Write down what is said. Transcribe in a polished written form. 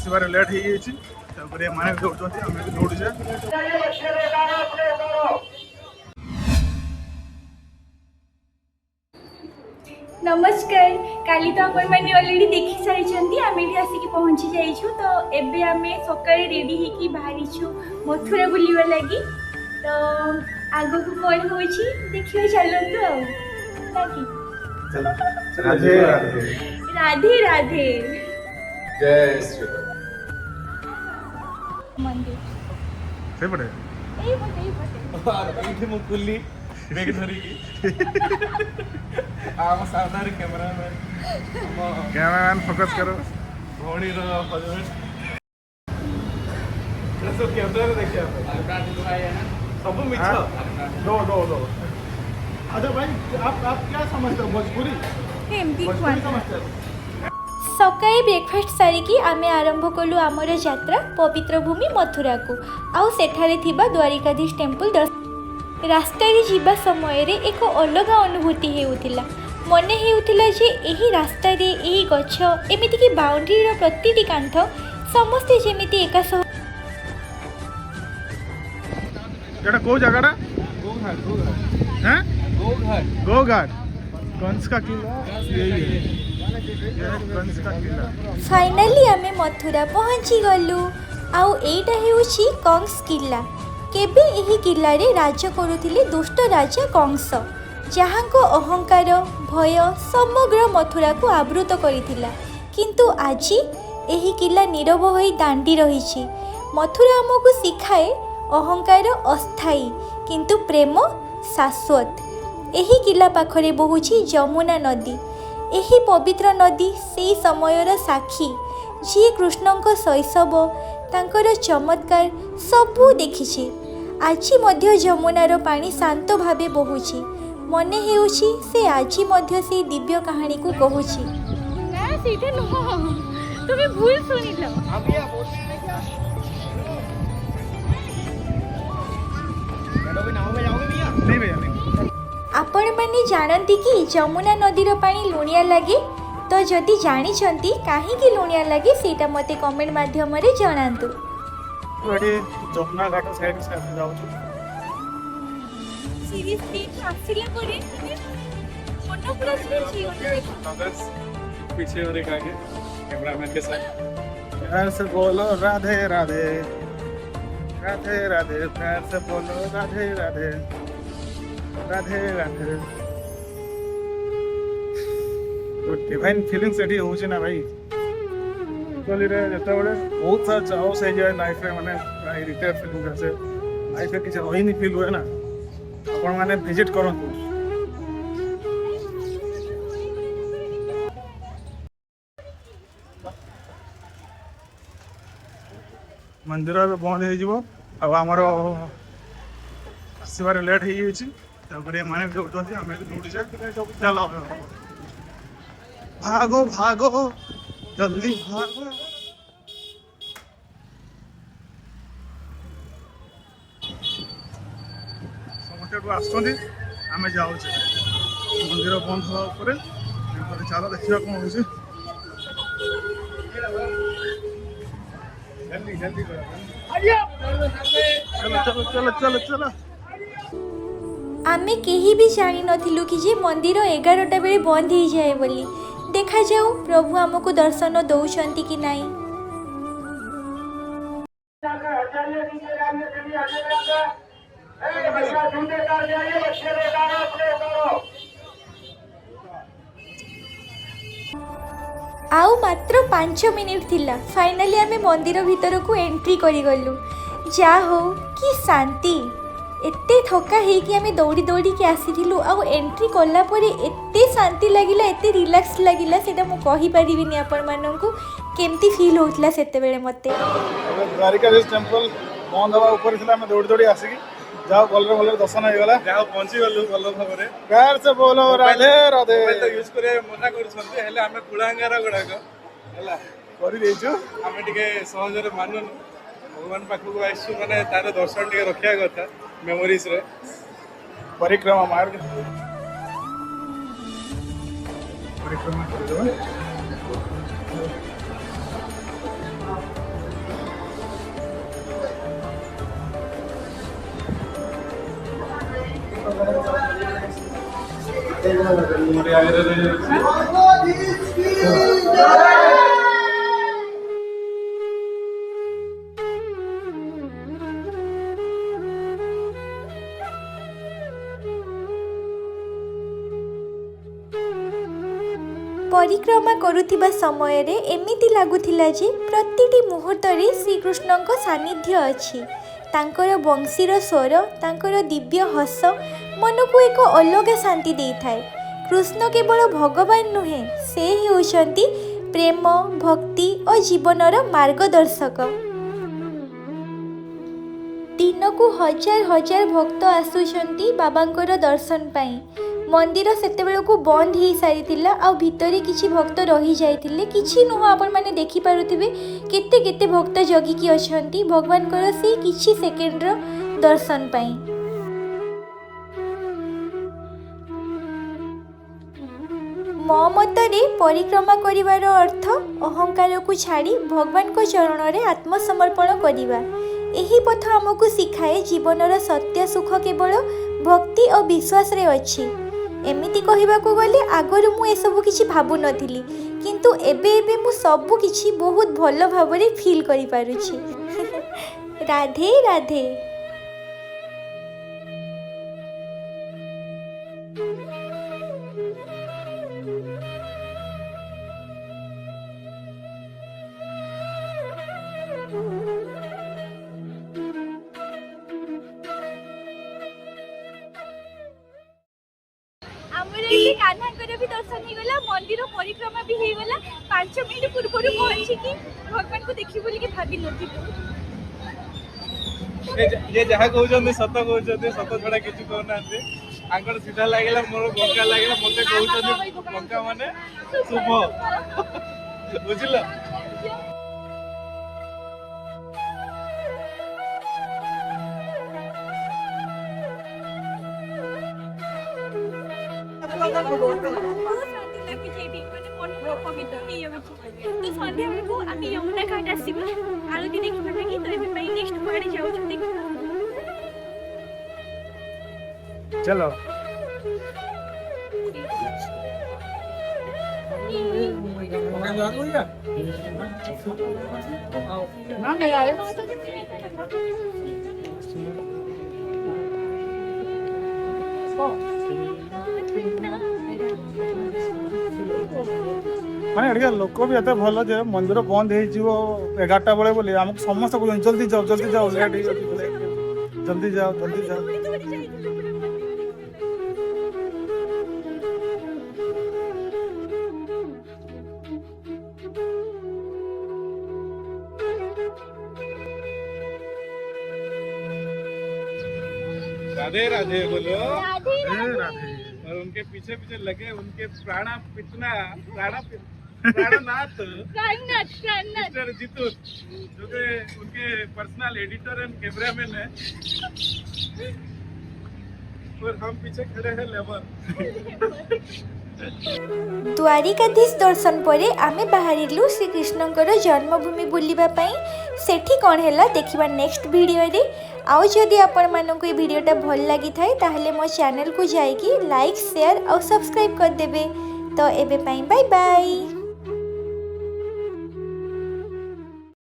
आसबार late हो जाए माने दौड़ आम भी दौड़े। नमस्कार। काली तो आपण मैंने ऑलरेडी देखी सारी आम ये आसिक पहुँची जाइछु। तो एबे आमे सकाळे रेडी होकी बाहरीछु मथुरा बुलिवा लगी। तो आगो को कौन होची देखियो चलंतु आउ राधे राधे राधे राधे। जय श्री मंदिर से पड़े एई पटे राम। इथे मु कुल्ली बेग धरी की आम सामने कैमरामैन कैमरामैन फोकस करो। भौणी रो हजबैंड तो कैमरा रे देखिया सब मिछ दो दो दो। अच्छा भाई आप क्या समझते हो भोजपुरी? एमती भोजपुरी समझते हो? सकाळे ब्रेकफास्ट सारिकी आमे आरंभ कलु आमर यात्रा पवित्र भूमि मथुरा को। आउ सेठारे थिबा द्वारिकाधीश टेम्पल रास्ता जीवा समय रे एक अलग अनुभूति हेउथिला। मने हेउथिला जे एही रास्ता रे एही गछ एमिति कि बाउंड्री रो प्रतिटी कांथ समस्ते जेमिति एका सह एटा को जगहटा? गोघाट हैं? गोघाट गोघाट कंस का किला यही है। ये कंस का किला। फाइनली आमे मथुरा पहुँची गलु। आउ एटा हेउछि कंस किला। केबे एही किला रे राज्य करुथिले दुष्ट राजा कंस, जहाँको अहंकार भय समग्र मथुरा को आवृत करिथिला। किंतु आजी एही किला नीरव होई दांडी रहिछि। मथुरा हमको शिखाए अहंकार अस्थायी किंतु प्रेम शाश्वत। एही किला पाखरे बहुछि जमुना नदी। एही पवित्र नदी सेई समयर साक्षी जी कृष्णଙ୍କ शैशव तांकर चमत्कार सबू देखिछि। आजी मध्य जमुनार पानी शांत भावे बहुछि। मने हेउछि से आजी मध्य से दिव्य कहानी को कहूछि। ना सीधे नुह तुमे भूल सुनिलो। नहीं भैया नहीं। आपण माने जानती कि जमुना नदीर पानी लुणिया लगे? तो जदि जानिछंती काहेकि लुणिया लगे सेटा मते कमेंट माध्यम रे जणांतु। जमुना घाट साइड से जाऊँ सीरियसली आसिला करे फोटो पूरा खींची पीछे और एक आगे कैमरामैन के साथ प्यार से बोलो राधे राधे राधे राधे। प्यार से बोलो राधे राधे राधे राधे। डिवाइन फीलिंग्स एठी होछि ना भाई। एक्चुअली रे जेतेबेले बहुत सारा चाओ से जाय लाइफ रे माने रिटायर फीलिंग जैसे लाइफ रे किछ होई नहीं फील हुए ना अपन माने विजिट करंतु। मंदिर बंद हो आमर आसबार लेट हो माने दौड़ आम दौड़े। चलो भागो भागो जल्दी भागो। समस्त आसुँच आम जाऊे मंदिर बंद हवा चलो देखा कौन हो। जल्दी जल्दी चलो चलो चलो चलो चलो। आमे केही भी जानी नथिलु कि जे मंदिर 11टा बेले बंद हो जाए बोली। देखा जाऊ प्रभु हमको दर्शन दौरान कि नहीं। आउ मात्र 5 मिनिट थिला फाइनली आमे मंदिर भीतर को एंट्री करी गलु। जा हो कि शांति। एते थका हे कि आमे दौड़ी दौड़ी के आसीथिलु। आउ एंट्री कला परे एते शांति लागिला एते रिलैक्स लागिला सेटा मु कहि परिबिनी आपण माननकु केमती फील होतला सेते बेले मते। द्वारिकाधीश टेम्पल बंद हवा ऊपर थिला आमे दौड़ी दौड़ी आसी जाओ भलरे भलरे दर्शन हो गला। जाओ पहुंची गलु भल भाबरे। प्यार से बोलो राधे राधे। तो यूज करे मना करछन्ते हेले आमे कुळांगार गुडाक हला करि देइछु। आमे टिके सहजरे मानन भगवान पाखु आइसु माने तार दर्शन टिके रखिया कथा मेमोरीज रे परिक्रमा मार्ग परिक्रमा कर तुम्हारे आगे रहे परिक्रमा करुथिबा समयरे एमिति लागुथिला जे प्रतिटी मुहूर्तरे श्रीकृष्णଙ୍କ सानिध्य अछि। तांकर बंशीर स्वर, तांकर दिव्य हस मनकु एक अलग शांति देइथाय। कृष्ण केवल भगवान नुहे, से हेउछंती प्रेम, भक्ति और जीवनर मार्गदर्शक। दिनकु हजार हजार भक्त आसुछंती बाबांकर दर्शन पाई। मंदिर सेतेबेलकु बंद हो सारी आ भितरे किछि भक्त रही जाइथिले। किछि नुह, आपण माने देखि पारुथिबे केते केते भक्त जगिकी अछंती भगवानकर से किछि सेकेंडर दर्शन पाई। मो मतरे परिक्रमा करिवार अर्थ अहंकार को छाड़ी भगवान को चरण में आत्मसमर्पण करिवा। एही पथ हमकु सिखाए जीवनर सत्य सुख केवल भक्ति और विश्वास रे अछि। एमिति कहिबाकू गले आगरु मु एसबु किछि भाबु नथिली, किंतु एबे एबे मु सबु किछि बहुत भल भाबरे फील करि पारुछि। राधे राधे। कान्हांकर भी दर्शन हो गला, मंदिर परिक्रमा भी हो गला। 5 मिनिट पूर्व पहुंची कि भगवान को देखी बोली कि भाभी नथि। ये जहाँ कहते सत कहते सत छड़ा किसी कहना आंकड़ सीधा लगे मोर बंका लगे मत कहते बंका माने शुभ बुझल। चलो माने एडिका लोक भी एत भल जे मंदिर बंद हो 11टा बेले बोली आमको समस्त को जल्दी जाओ लेट जल्दी जाओ जल्दी जाओ। राधे राधे बोलो। राधे राधे। और उनके पीछे पीछे लगे उनके प्राणनाथ मिस्टर जितू जो कि उनके पर्सनल एडिटर एंड कैमरामैन है, और हम पीछे खड़े हैं लेबर। द्वारिकाधीश दर्शन परे आमे बाहरिलु श्रीकृष्णଙ୍କର जन्मभूमि बुलिबा पई। सेठी कोन हैला देखिबा नेक्स्ट वीडियो रे। आउ जदि आपण माननको ए वीडियोटा भल लागि थाए ताहले मो चैनल को जाइकी लाइक शेयर और सब्सक्राइब कर देबे। तो एबे पई बाय बाय।